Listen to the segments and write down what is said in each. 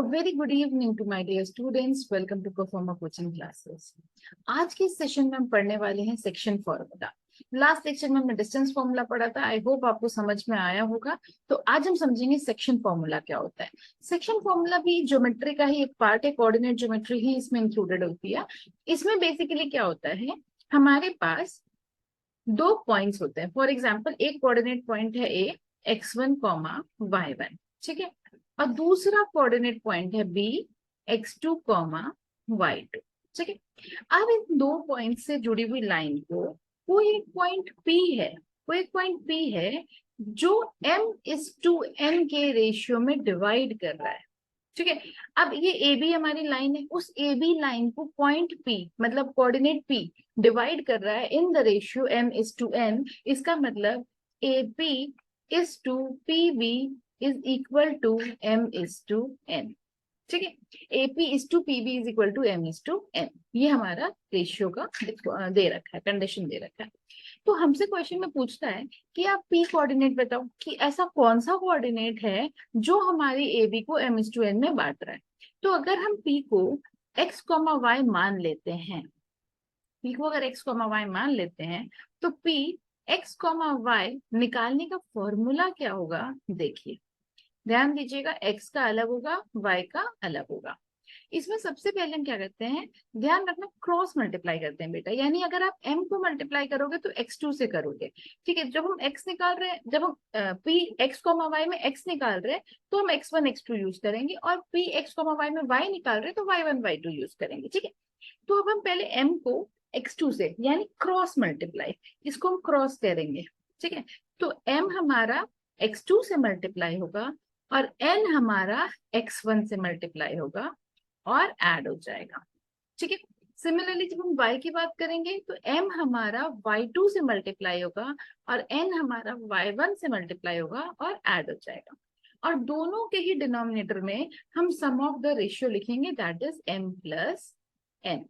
Very good evening to my dear students, welcome to Performa coaching classes. आज के session में हम पढ़ने वाले हैं सेक्शन फॉर्मूला। लास्ट लेक्चर में हमने डिस्टेंस फॉर्मूला पढ़ा था, आई होप आपको समझ में आया होगा। तो आज हम समझेंगे सेक्शन फॉर्मूला क्या होता है। सेक्शन फॉर्मूला भी ज्योमेट्री का ही एक पार्ट है, कोऑर्डिनेट ज्योमेट्री ही इसमें इंक्लूडेड होती है। इसमें बेसिकली क्या होता है, हमारे पास दो पॉइंट्स होते हैं। फॉर एग्जाम्पल एक कोऑर्डिनेट पॉइंट है ए, x1 कॉमा y1, ठीक है, और दूसरा कोऑर्डिनेट पॉइंट है बी, x2 कॉमा y2, ठीक है। अब इन दो पॉइंट से जुड़ी हुई लाइन को कोई एक पॉइंट P है, कोई एक पॉइंट P है जो m:n के रेशियो में डिवाइड कर रहा है, ठीक है। अब ये ए बी हमारी लाइन है, उस ए बी लाइन को पॉइंट P मतलब कोऑर्डिनेट P डिवाइड कर रहा है इन द रेशियो m:n। इसका मतलब A P is to P B is equal to m:n, ठीक है। AP is to PB is equal to m:n। ये हमारा रेशियो का दे रखा है, कंडीशन दे रखा है। तो हमसे क्वेश्चन में पूछता है कि आप P कोऑर्डिनेट बताओ कि ऐसा कौन सा कोऑर्डिनेट है जो हमारी AB को m:n में बांट रहा है। तो अगर हम P को x, y मान लेते हैं, P को अगर x, y मान लेते हैं, तो P x, y निकालने का फॉर्मूला क्या होगा, देखिए ध्यान दीजिएगा। x का अलग होगा, y का अलग होगा। इसमें सबसे पहले हम क्या करते हैं, ध्यान रखना, क्रॉस मल्टीप्लाई करते हैं बेटा। यानी अगर आप m को मल्टीप्लाई करोगे तो x2 से करोगे, ठीक है। जब हम x निकाल रहे हैं, जब हम p x, y में x निकाल रहे हैं तो हम x1 x2 यूज करेंगे, और p x, y में y निकाल रहे हैं तो y1 y2 यूज करेंगे, ठीक है। तो अब हम पहले m को x2 से यानी क्रॉस मल्टीप्लाई, इसको हम क्रॉस करेंगे, ठीक है। तो m हमारा x2 से मल्टीप्लाई होगा और n हमारा x1 से मल्टीप्लाई होगा और ऐड हो जाएगा, ठीक है। सिमिलरली जब हम y की बात करेंगे तो m हमारा y2 से मल्टीप्लाई होगा और n हमारा y1 से मल्टीप्लाई होगा और ऐड हो जाएगा। और दोनों के ही डिनोमिनेटर में हम सम ऑफ द रेशियो लिखेंगे, that is m plus n,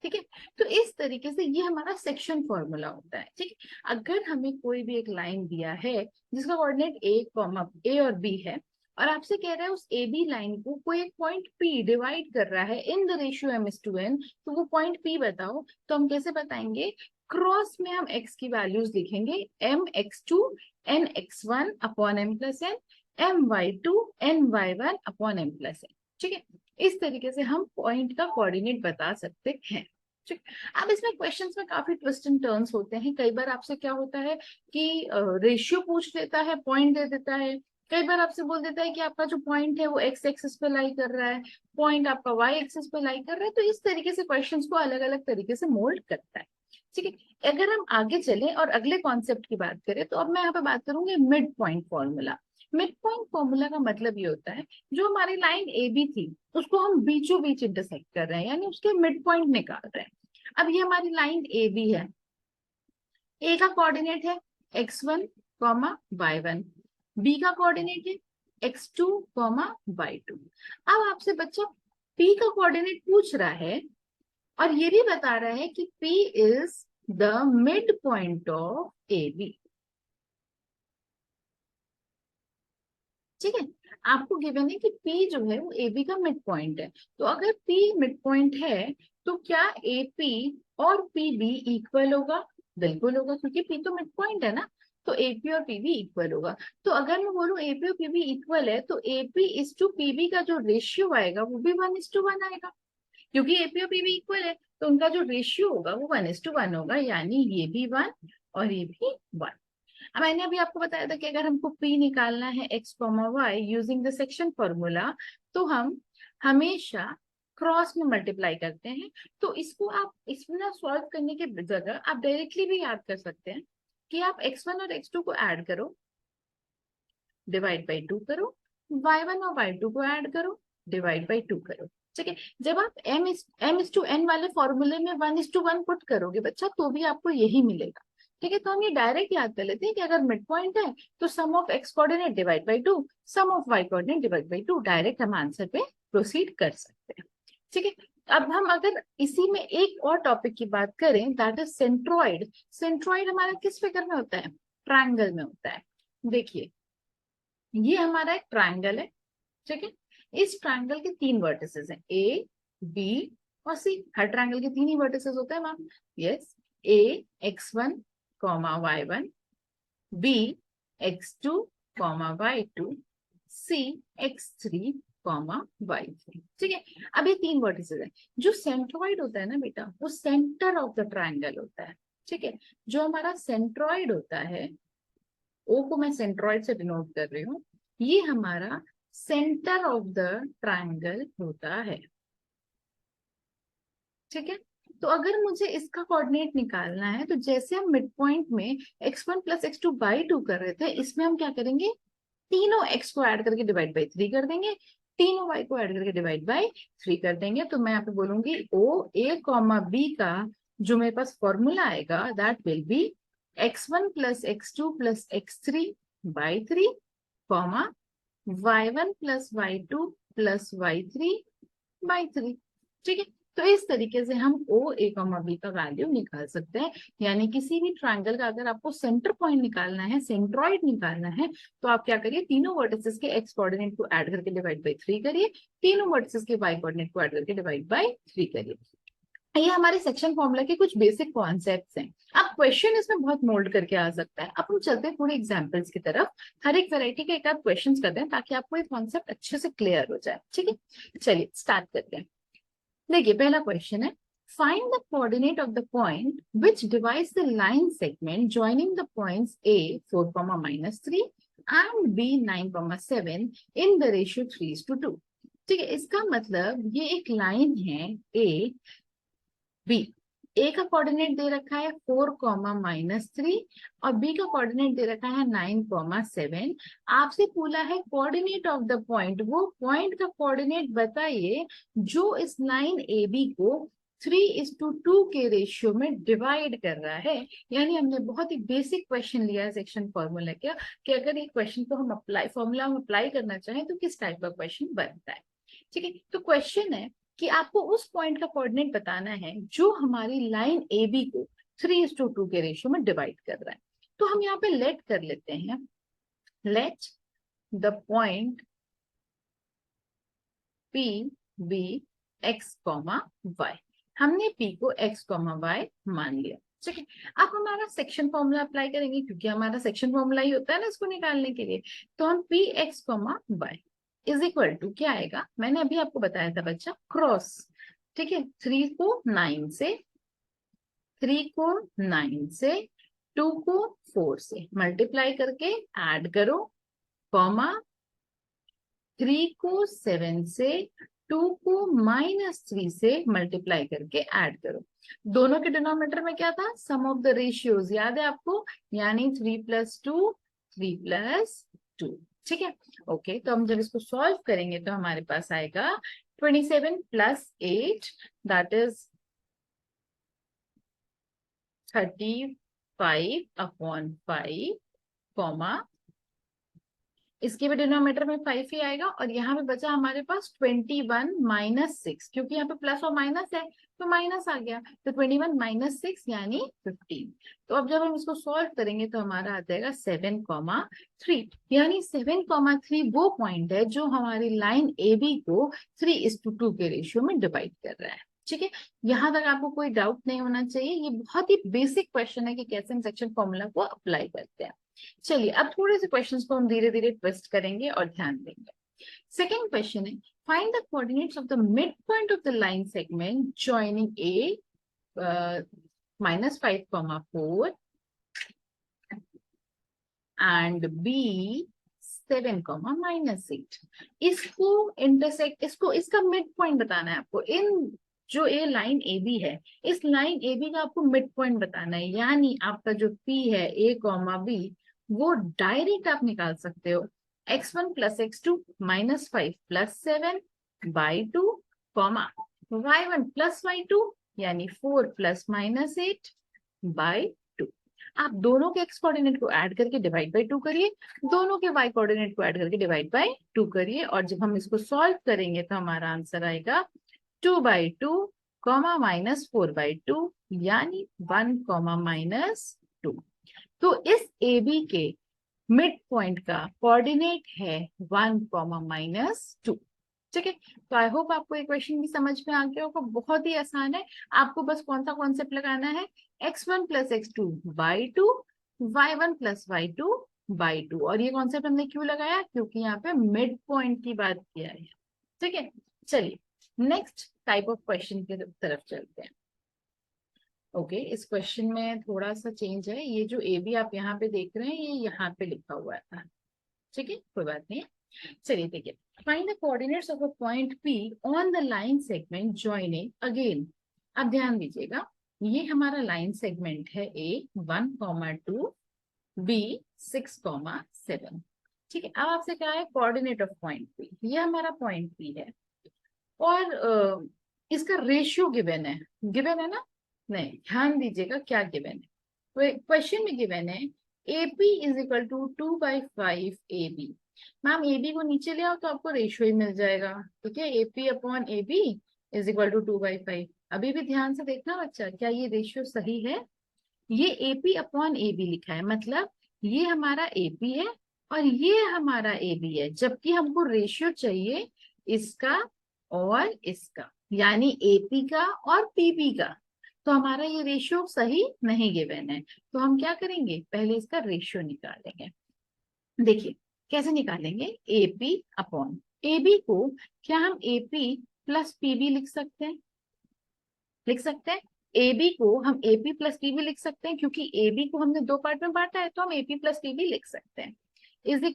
ठीक है। तो इस तरीके से ये हमारा सेक्शन फॉर्मूला होता है, ठीक है। अगर हमें कोई भी एक लाइन दिया है जिसका कोऑर्डिनेट ए और बी है, और आपसे कह रहा है उस ए बी लाइन को कोई एक पॉइंट पी डिवाइड कर रहा है इन द रेशियो m:n, तो वो पॉइंट पी बताओ। तो हम कैसे बताएंगे, क्रॉस में हम x की वैल्यूज लिखेंगे, m:2 n:1 upon m plus n, m:2 n:1 upon m plus n, ठीक है। इस तरीके से हम पॉइंट का कोऑर्डिनेट बता सकते हैं, ठीक। अब इसमें क्वेश्चंस में काफी ट्विस्ट एंड टर्न्स होते हैं। कई बार आपसे क्या होता है कि रेशियो पूछ लेता है, पॉइंट दे देता है। कई बार आपसे बोल देता है कि आपका जो पॉइंट है वो एक्स एक्सिस पे लाई कर रहा है, पॉइंट आपका वाई एक्सिस पे लाई कर रहा है। तो इस तरीके से क्वेश्चंस को अलग अलग तरीके से मोल्ड करता है, ठीक है। अगर हम आगे चलें और अगले कॉन्सेप्ट की बात करें, तो अब मैं यहाँ पे बात करूंगी mid point formula. Mid point formula का मतलब ये होता है, जो हमारी लाइन ए बी थी उसको हम बीचों बीच इंटरसेक्ट कर रहे हैं, यानी उसके मिड पॉइंट निकाल रहे हैं। अब ये हमारी लाइन ए बी है, ए का कोऑर्डिनेट है x1 कॉमा y1, बी का कोऑर्डिनेट है x2 कॉमा y2। अब आपसे बच्चा p का कोऑर्डिनेट पूछ रहा है और ये भी बता रहा है कि p is the midpoint of A B, ठीक है। आपको गिवन है कि P जो है वो AB का मिड पॉइंट है। तो अगर P मिड पॉइंट है तो क्या AP और PB इक्वल होगा, बिल्कुल होगा, क्योंकि P तो मिड पॉइंट है ना। तो AP और PB इक्वल होगा। तो अगर मैं बोलूं AP और PB इक्वल है तो AP इज टू PB का जो रेशियो आएगा वो भी 1:1 आएगा, क्योंकि AP और PB इक्वल है तो उनका जो रेशियो होगा वो 1:1 होगा, यानी ये भी 1 और ये भी 1। अब मैंने अभी आपको बताया था कि अगर हमको P निकालना है x, y using the section formula, तो हम हमेशा क्रॉस में मल्टीप्लाई करते हैं। तो इसको आप इसमें ना सॉल्व करने के जगह आप डायरेक्टली भी याद कर सकते हैं कि आप x1 और x2 को ऐड करो, डिवाइड बाई 2 करो, y1 और y2 को ऐड करो, डिवाइड बाई 2 करो, ठीक है। जब आप m:n वाले फॉर्मूले में 1:1 पुट करोगे बच्चा तो भी आपको यही मिलेगा, ठीक है। तो हम ये डायरेक्ट याद कर लेते हैं कि अगर मिड पॉइंट है तो sum of x coordinate divide by 2, sum of y coordinate divide by 2, direct हम आंसर पे प्रोसीड कर सकते हैं, ठीक है। अब हम अगर इसी में एक और टॉपिक की बात करें, दैट इज सेंट्रॉइड। सेंट्रॉइड हमारा किस फिगर में होता है, ट्रायंगल में होता है। देखिए ये हमारा एक ट्रायंगल है, ठीक है। इस ट्रायंगल के 3 वर्टिसेस हैं, ए, बी और सी। हर ट्रायंगल के 3 ही वर्टिसेस होते हैं ma'am. Yes, A x1 y1, B x2 y2, C x3 y3। ठीक है। अब ये 3 वर्टिसेस हैं। जो सेंट्रॉइड होता है ना बेटा, वो सेंटर ऑफ द ट्रायंगल होता है। ठीक है। जो हमारा सेंट्रॉइड होता है, ओ को मैं सेंट्रॉइड से डिनोट कर रही हूँ, ये हमारा सेंटर ऑफ द ट्रायंगल होता है। ठीक है। तो अगर मुझे इसका कोऑर्डिनेट निकालना है, तो जैसे हम मिड पॉइंट में x1 प्लस x2 बाई 2 कर रहे थे, इसमें हम क्या करेंगे, तीनों x को ऐड करके डिवाइड बाई 3 कर देंगे, तीनों y को ऐड करके डिवाइड बाई 3 कर देंगे। तो मैं यहाँ पे बोलूंगी ओ ए कॉमा बी का जो मेरे पास फॉर्मूला आएगा, that will be x1 plus x2 plus x3 by 3 comma y1 plus y2 plus y3 by 3। ठीक है। तो इस तरीके से हम ओ ए कॉमा बी का वैल्यू निकाल सकते हैं। यानी किसी भी ट्रायंगल का अगर आपको सेंटर पॉइंट निकालना है, सेंट्रॉइड निकालना है, तो आप क्या करिए, तीनों वर्टिसेस के एक्स कोऑर्डिनेट को ऐड करके डिवाइड बाई 3 करिए, तीनों वर्टिसेस के वाई कोऑर्डिनेट को ऐड करके डिवाइड बाई 3 करिए। ये हमारे सेक्शन फॉर्मूला के कुछ बेसिक कॉन्सेप्ट्स हैं। अब क्वेश्चन इसमें बहुत मोल्ड करके आ सकता है। अब हम चलते हैं थोड़े एग्जांपल्स की तरफ, हर एक वैरायटी के एक आध क्वेश्चंस करते हैं ताकि आपको ये कॉन्सेप्ट अच्छे से क्लियर हो जाए। ठीक है, चलिए स्टार्ट करते हैं। देखिए पहला क्वेश्चन है, find the coordinate of the point which divides the line segment joining the points a 4, -3 and b 9, 7 in the ratio 3:2। ठीक है। इसका मतलब ये एक लाइन है a b, ए का कोऑर्डिनेट दे रखा है 4, -3 और बी का कोऑर्डिनेट दे रखा है 9, 7। आपसे पूछा है कोऑर्डिनेट ऑफ द पॉइंट, वो पॉइंट का कोऑर्डिनेट बताइए जो इस लाइन ए बी को 3:2 के रेशियो में डिवाइड कर रहा है। यानी हमने बहुत ही बेसिक क्वेश्चन लिया है सेक्शन फॉर्मूला का, कि अगर ये क्वेश्चन को हम अप्लाई फॉर्मूला में अप्लाई करना चाहें तो किस टाइप का क्वेश्चन बनता है। ठीक है। तो क्वेश्चन है कि आपको उस पॉइंट का कोऑर्डिनेट बताना है जो हमारी लाइन ए बी को 3:2 के रेशियो में डिवाइड कर रहा है। तो हम यहाँ पे लेट कर लेते हैं, let the point P be x comma y. हमने पी को एक्स कॉमा वाई मान लिया। ठीक है। अब हमारा सेक्शन फॉर्मूला अप्लाई करेंगे, क्योंकि हमारा सेक्शन फॉर्मूला ही होता है ना इसको निकालने के लिए। तो हम P x comma y is equal to क्या आएगा, मैंने अभी आपको बताया था बच्चा, क्रॉस। ठीक है। 3 को 9 से, 3 को 9 से, 2 को 4 से मल्टीप्लाई करके ऐड करो, कॉमा 3 को 7 से, 2 को -3 से मल्टीप्लाई करके ऐड करो। दोनों के डिनोमिनेटर में क्या था, सम ऑफ द रेशियोज याद है आपको, यानी 3+2 3+2। ठीक है। ओके, तो हम जब इसको सॉल्व करेंगे तो हमारे पास आएगा 27 + 8 दैट इज 35/5 कॉमा, इसके भी डिनोमिनेटर में 5 ही आएगा, और यहाँ पे बचा हमारे पास 21 - 6, क्योंकि यहाँ पे प्लस और माइनस है तो माइनस आ गया, तो 21 - 6 यानी 15। तो अब जब हम इसको सॉल्व करेंगे तो हमारा आ जाएगा 7,3, यानी 7,3 वो पॉइंट है जो हमारी लाइन ए बी को 3:2 के रेशियो में डिवाइड कर रहा है। ठीक है। यहाँ तक आपको कोई डाउट नहीं होना चाहिए। ये बहुत ही बेसिक क्वेश्चन है कि कैसे हम सेक्शन फॉर्मूला को अप्लाई करते हैं। चलिए अब थोड़े से क्वेश्चंस को हम धीरे धीरे ट्विस्ट करेंगे और ध्यान देंगे। सेकेंड क्वेश्चन है, find the coordinates of the midpoint of the line segment joining A -5, 4 and B 7, -8। इसको इंटरसेक्ट, इसको इसका मिड पॉइंट बताना है आपको। इन जो ये लाइन ए बी है, इस लाइन ए बी का आपको मिड पॉइंट बताना है, यानी आपका जो पी है ए कॉमा बी, वो डायरेक्ट आप निकाल सकते हो x1 + x2 -5 + 7 by 2 comma y1 + y2 यानी 4 ± 8 बाई 2। आप दोनों के x कोऑर्डिनेट को ऐड करके डिवाइड बाई 2 करिए, दोनों के y कोऑर्डिनेट को ऐड करके डिवाइड बाई 2 करिए, और जब हम इसको सॉल्व करेंगे तो हमारा आंसर आएगा 2/2 -4/2 यानी 1, -2। तो इस AB के मिड पॉइंट का कोऑर्डिनेट है 1, -2। ठीक है, तो आई होप आपको ये क्वेश्चन भी समझ में आ गया होगा। बहुत ही आसान है, आपको बस कौन सा कॉन्सेप्ट लगाना है, x1 + x2/2, y1 + y2/2। और ये कॉन्सेप्ट हमने क्यों लगाया, क्योंकि यहाँ पे मिड पॉइंट की बात किया है। ठीक है, चलिए नेक्स्ट टाइप ऑफ क्वेश्चन की तरफ चलते हैं। ओके, इस क्वेश्चन में थोड़ा सा चेंज है, ये जो ए बी आप यहाँ पे देख रहे हैं ये यहाँ पे लिखा हुआ था। ठीक है, कोई बात नहीं है। चलिए देखिए, find the coordinates of a point P on the line segment joining again. अब ध्यान दीजिएगा, ये हमारा लाइन सेगमेंट है A 1, 2, B 6, 7। ठीक है, अब आपसे क्या है, कोऑर्डिनेट ऑफ पॉइंट P, ये हमारा पॉइंट P है और इसका रेशियो गिवन है ना, नहीं ध्यान दीजिएगा क्या गिवन है, क्वेश्चन में गिवन है AP = 2/5 AB। मैम AB को नीचे ले आओ तो आपको रेशियो ही मिल जाएगा। ठीक है, AP/AB = 2/5। अभी भी ध्यान से देखना बच्चा, क्या ये रेशियो सही है, ये AP/AB लिखा है, मतलब ये हमारा AP है और ये हमारा AB है, जबकि हमको रेशियो चाहिए इसका और इसका, यानी AP का और PP का। तो हमारा ये रेशियो सही नहीं गिवन है, तो हम क्या करेंगे, पहले इसका रेशियो निकालेंगे। देखिए कैसे निकालेंगे, AP/AB को क्या हम AP + PB लिख सकते हैं। AB को हम AP + PB लिख सकते हैं, क्योंकि AB को हमने दो पार्ट में बांटा है, तो हम AP + PB लिख सकते हैं, =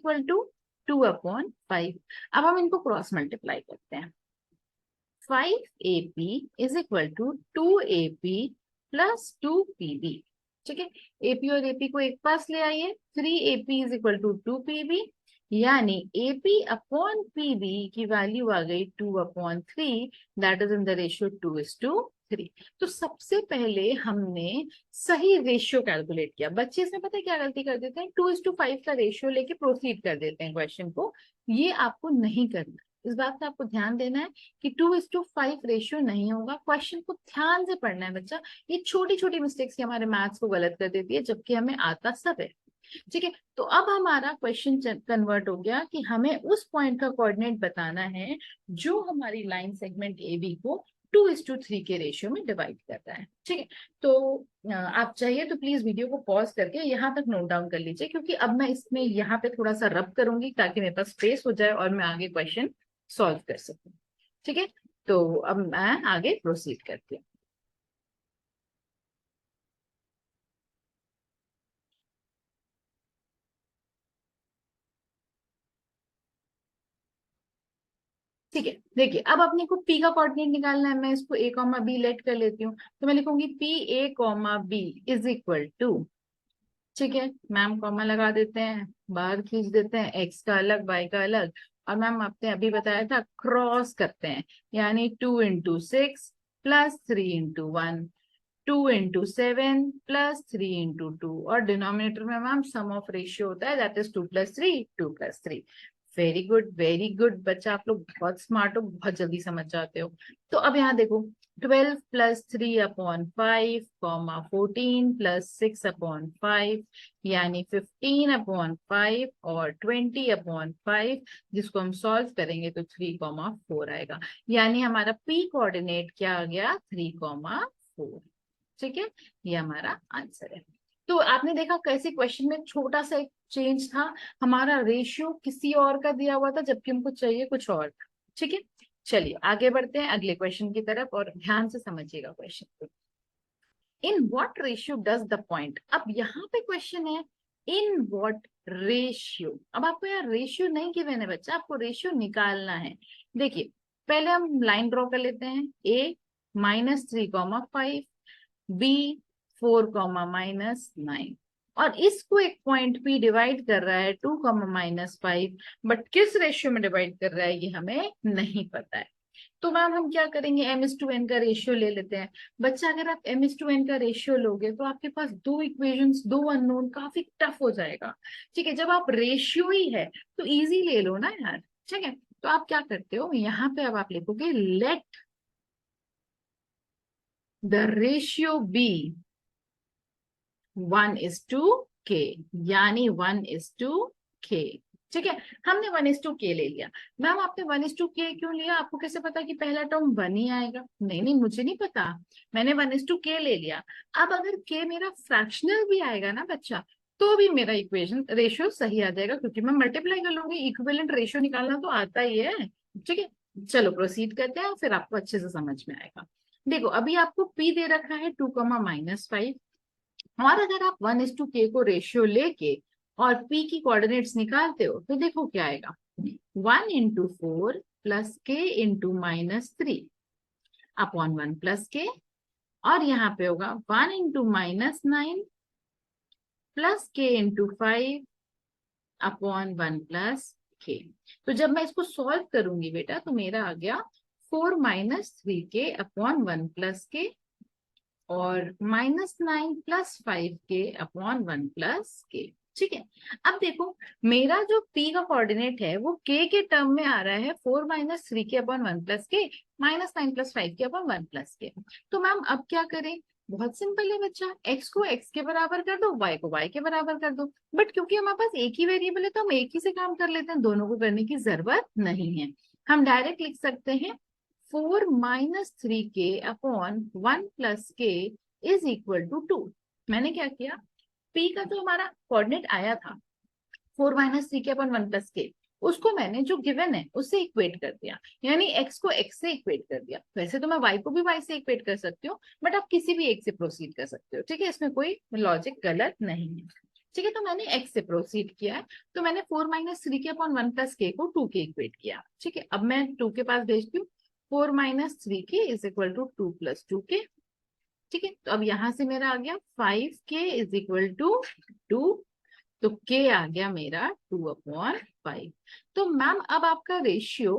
2/5। अब हम इनको क्रॉस मल्टीप्लाई करते हैं। 5AP = 2AP + 2PB। ठीक है, AP और AP को एक पास ले आइए, 3AP = 2PB, यानी AP/PB की वैल्यू आ गई 2/3, that is in the ratio 2:3। तो सबसे पहले हमने सही रेशियो कैलकुलेट किया। बच्चे इसमें पता है क्या गलती कर देते हैं, 2:5 का रेशियो लेके प्रोसीड कर देते हैं क्वेश्चन को, ये आपको नहीं करना। इस बात का आपको ध्यान देना है कि 2:5 रेशियो नहीं होगा। क्वेश्चन को ध्यान से पढ़ना है बच्चा, ये छोटी छोटी मिस्टेक्स हमारे मैथ्स को गलत कर देती है, जबकि हमें आता सब है। ठीक है, तो अब हमारा क्वेश्चन कन्वर्ट हो गया कि हमें उस पॉइंट का कोऑर्डिनेट बताना है जो हमारी लाइन सेगमेंट AB को 2:3 के रेशियो में डिवाइड करता है। ठीक है, तो आप चाहिए तो प्लीज वीडियो को पॉज करके यहाँ तक नोट डाउन कर लीजिए, क्योंकि अब मैं इसमें यहाँ पे थोड़ा सा रब करूंगी ताकि मेरे पास स्पेस हो जाए और मैं आगे क्वेश्चन सॉल्व कर सकूं। ठीक है, तो अब मैं आगे प्रोसीड करती हूँ। ठीक है, देखिए अब अपने को P का कोऑर्डिनेट निकालना है, मैं इसको A, B लेट कर लेती हूँ, तो मैं लिखूंगी PA, B = ठीक है, मैम कॉमा लगा देते हैं, बाहर खींच देते हैं, x का अलग y का अलग, और मैम आपने अभी बताया था क्रॉस करते हैं, यानी 2 × 6 + 3 × 1, 2 × 7 + 3 × 2, और डिनोमिनेटर में मैम सम ऑफ रेशियो होता है, that is 2 + 3 very good very good बच्चा, आप लोग बहुत स्मार्ट हो, बहुत जल्दी समझ जाते हो। तो अब यहाँ देखो, 12 + 3/5, 14 + 6/5, यानी 15/5 और 20/5, जिसको हम सॉल्व करेंगे तो 3, 4 आएगा, यानी हमारा P कोऑर्डिनेट क्या आ गया, 3, 4। ठीक है, ये हमारा आंसर है। तो आपने देखा कैसे क्वेश्चन में छोटा सा एक चेंज था, हमारा रेशियो किसी और का दिया हुआ था जबकि हमको चाहिए कुछ और था। ठीक है, चलिए आगे बढ़ते हैं अगले क्वेश्चन की तरफ, और ध्यान से समझिएगा क्वेश्चन को। In what ratio does the point, अब यहाँ पे क्वेश्चन है इन व्हाट रेशियो। अब आपको यार रेशियो नहीं गिवन है बच्चा, आपको रेशियो निकालना है। देखिए पहले हम लाइन ड्रॉ कर लेते हैं, A -3, 5, B 4, -9, और इसको एक पॉइंट P डिवाइड कर रहा है 2, -5, बट किस रेशियो में डिवाइड कर रहा है ये हमें नहीं पता है। तो मैम हम क्या करेंगे, M/N का रेशियो ले लेते हैं। बच्चा अगर आप M/N का रेशियो लोगे तो आपके पास दो इक्वेशंस, दो अननोन, काफी टफ हो जाएगा। ठीक है, जब आप रेशियो ही है तो इजी ले लो ना यार। ठीक है, तो आप क्या करते हो, यहाँ पे अब आप लिखोगे let the ratio be 1:2 k, यानी 1:k। ठीक है, हमने 1:k ले लिया। मैम आपने 1:k क्यों लिया? आपको कैसे पता कि पहला टर्म 1 ही आएगा? नहीं नहीं, मुझे नहीं पता, मैंने 1:k ले लिया। अब अगर k मेरा फ्रैक्शनल भी आएगा ना बच्चा, तो भी मेरा इक्वेशन रेशियो सही आ जाएगा, क्योंकि मैं मल्टीप्लाई कर लूंगी। इक्विवेलेंट रेशियो निकालना तो आता ही है। ठीक है, चलो प्रोसीड करते हैं, फिर आपको अच्छे से समझ में आएगा। देखो अभी आपको p दे रखा है 2, -5, और अगर आप 1:k को रेशियो लेके और p की कोऑर्डिनेट्स निकालते हो तो देखो क्या आएगा, 1 × 4 + k × -3 अपॉन 1 + k, और यहाँ पे होगा 1 × -9 + k × 5 अपॉन 1 + k। तो जब मैं इसको सॉल्व करूंगी बेटा तो मेरा आ गया 4 - 3k अपॉन 1 + k और -9 + 5k अपॉन 1 + k। ठीक है, अब देखो मेरा जो p का कोऑर्डिनेट है वो k के टर्म में आ रहा है, 4 - 3k upon 1 + k, -9 + 5k upon 1 + k। तो मैम अब क्या करें? बहुत सिंपल है बच्चा, x को x के बराबर कर दो, y को y के बराबर कर दो। बट क्योंकि हमारे पास एक ही वेरिएबल है तो हम एक ही से काम कर लेते हैं, दोनों को करने की जरूरत नहीं है। हम डायरेक्ट लिख सकते हैं 4 - 3k upon 1 + k is equal to 2। मैंने क्या किया, p का जो हमारा कोऑर्डिनेट आया था 4 - 3k अपॉन 1 + k, उसको मैंने जो गिवन है उससे इक्वेट कर दिया, यानी x को x से इक्वेट कर दिया। वैसे तो मैं y को भी y से इक्वेट कर सकती हूँ, बट आप किसी भी एक से प्रोसीड कर सकते हो। ठीक है, इसमें कोई लॉजिक गलत नहीं है। ठीक है, तो मैंने x से प्रोसीड किया है, तो मैंने 4 - 3k अपॉन 1 + k को 2k इक्वेट किया। ठीक है, अब मैं 2 के पास भेजती हूँ, 4 - 3k is equal to 2 + 2k। ठीक है, तो अब यहां से मेरा आ गया 5k इज इक्वल टू 2, तो k आ गया मेरा 2/5। तो मैम अब आपका रेशियो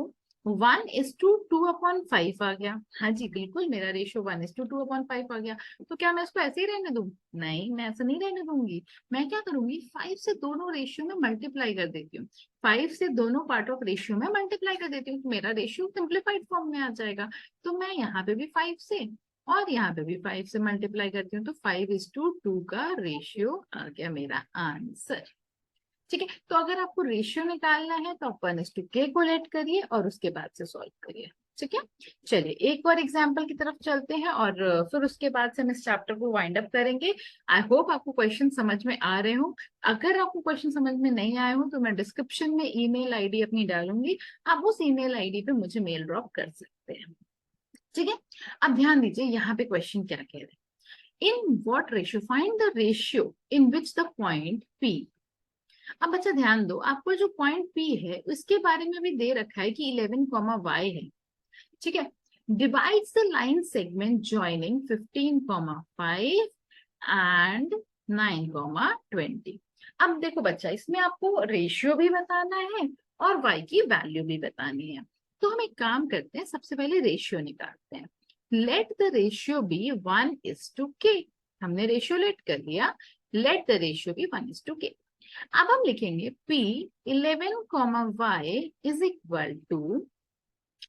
1:2/5 आ गया। हाँ जी बिल्कुल, मेरा रेशियो 1:2/5 आ गया। तो क्या मैं इसको ऐसे ही रहने दूं? नहीं, मैं ऐसा नहीं रहने दूंगी। मैं क्या करूंगी, 5 से दोनों रेशियो में मल्टीप्लाई कर देती हूँ। 5 से दोनों पार्ट ऑफ रेशियो में मल्टीप्लाई कर देती हूँ, तो मेरा रेशियो सिंप्लीफाइड फॉर्म में आ जाएगा। तो मैं यहाँ पे भी 5 से और यहाँ पे भी 5 से मल्टीप्लाई करती हूँ, तो 5:2 का रेशियो आ गया मेरा आंसर। ठीक है, तो अगर आपको रेशियो निकालना है तो आप 1:k को लेट करिए और उसके बाद से सॉल्व करिए। ठीक है, चलिए एक और एग्जांपल की तरफ चलते हैं और फिर उसके बाद से हम इस चैप्टर को वाइंड अप करेंगे। आई होप आपको क्वेश्चन समझ में आ रहे हो। अगर आपको क्वेश्चन समझ में नहीं आए हो तो मैं डिस्क्रिप्शन में ईमेल आईडी अपनी डालूंगी, आप उस ईमेल आईडी पे मुझे मेल ड्रॉप कर सकते हैं। ठीक है, अब ध्यान दीजिए यहाँ पे क्वेश्चन क्या कह रहे हैं, in what ratio find the ratio in which the point P। अब बच्चा ध्यान दो, आपको जो पॉइंट P है उसके बारे में भी दे रखा है कि 11, y है। ठीक है, divides the line segment joining 15, 5 and 9, 20। अब देखो बच्चा, इसमें आपको रेशियो भी बताना है और y की वैल्यू भी बतानी है। तो हम एक काम करते हैं, सबसे पहले रेशियो निकालते हैं। Let the ratio be 1:k। हमने रेशियो लेट कर लिया, late the ratio be 1:k। अब हम लिखेंगे P 11, y is equal to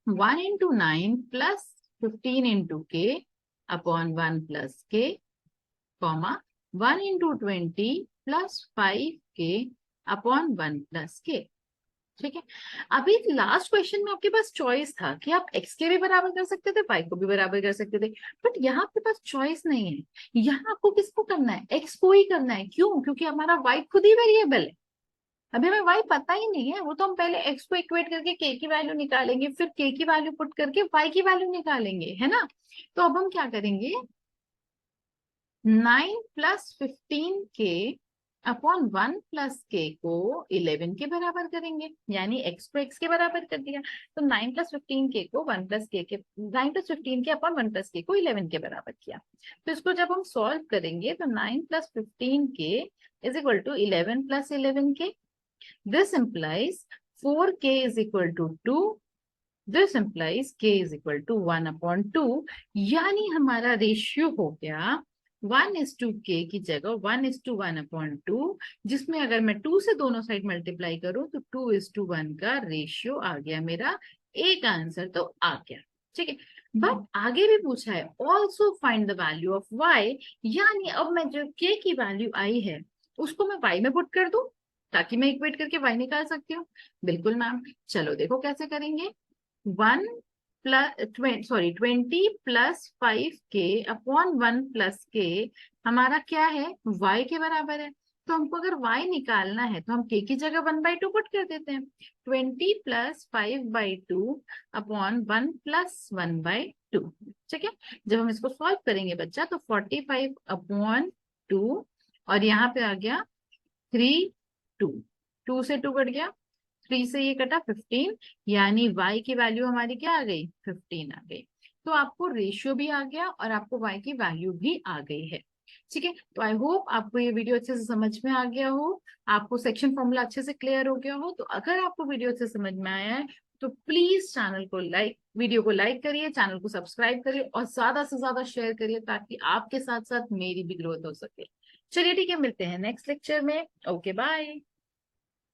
1 × 9 + 15 × k upon 1 + k, 1 × 20 + 5k upon 1 + k। ठीक है, अभी लास्ट क्वेश्चन में आपके पास चॉइस था कि आप x के भी बराबर कर सकते थे, y को भी बराबर कर सकते थे, बट यहाँ आपके पास चॉइस नहीं है। यहाँ आपको किसको करना है, x को ही करना है। क्यों? क्योंकि हमारा y खुद ही वेरिएबल है, अभी हमें y पता ही नहीं है। वो तो हम पहले x को इक्वेट करके k की वैल्यू निकालेंगे, फिर k की वैल्यू पुट करके y की वैल्यू निकालेंगे, है ना। तो अब हम क्या करेंगे, 9 + 15k अपॉन 1 + k को 11 के बराबर करेंगे, यानी x को x के बराबर कर दिया। तो 9 + 15k को 1 + k के 9 + 15k अपॉन 1 + k को 11 के बराबर किया। तो इसको जब हम सॉल्व करेंगे तो 9 + 15k is equal to 11 + 11k। This implies 4k is equal to 2. This implies k is equal to 1/2, यानी हमारा रेशियो हो गया 1:k की जगह 1:1/2, जिसमें अगर मैं 2 से दोनों साइड मल्टीप्लाई करूं तो 2:1 का रेशियो आ गया मेरा। एक आंसर तो आ गया। ठीक है, बट आगे भी पूछा है also find the value of y, यानी अब मैं जो k की वैल्यू आई है उसको मैं y में पुट कर दूं ताकि मैं इक्वेट करके y निकाल सकती हूँ। बिल्कुल मैम, चलो देखो कैसे करेंगे। 20 प्लस 5 के अपॉन 1 प्लस के हमारा क्या है, y के बराबर है। तो हमको अगर y निकालना है तो हम k की जगह 1/2 पुट कर देते हैं। 20 + 5/2 अपॉन 1 + 1/2। ठीक है, जब हम इसको सॉल्व करेंगे बच्चा तो 45/2 और यहाँ पे आ गया 3 2, 2 से 2 कट गया, 3 से ये कटा 15, यानी y की वैल्यू हमारी क्या आ गई, 15 आ गई। तो आपको रेशियो भी आ गया और आपको y की वैल्यू भी आ गई है। ठीक है, तो आई होप आपको ये वीडियो अच्छे से समझ में आ गया हो, आपको सेक्शन फॉर्मूला अच्छे से क्लियर हो गया हो। तो अगर आपको वीडियो अच्छे से समझ में आया है तो प्लीज चैनल को लाइक, वीडियो को लाइक करिए, चैनल को सब्सक्राइब करिए और ज्यादा से ज्यादा शेयर करिए ताकि आपके साथ साथ मेरी भी ग्रोथ हो सके। चलिए ठीक है, मिलते हैं नेक्स्ट लेक्चर में। Okay bye.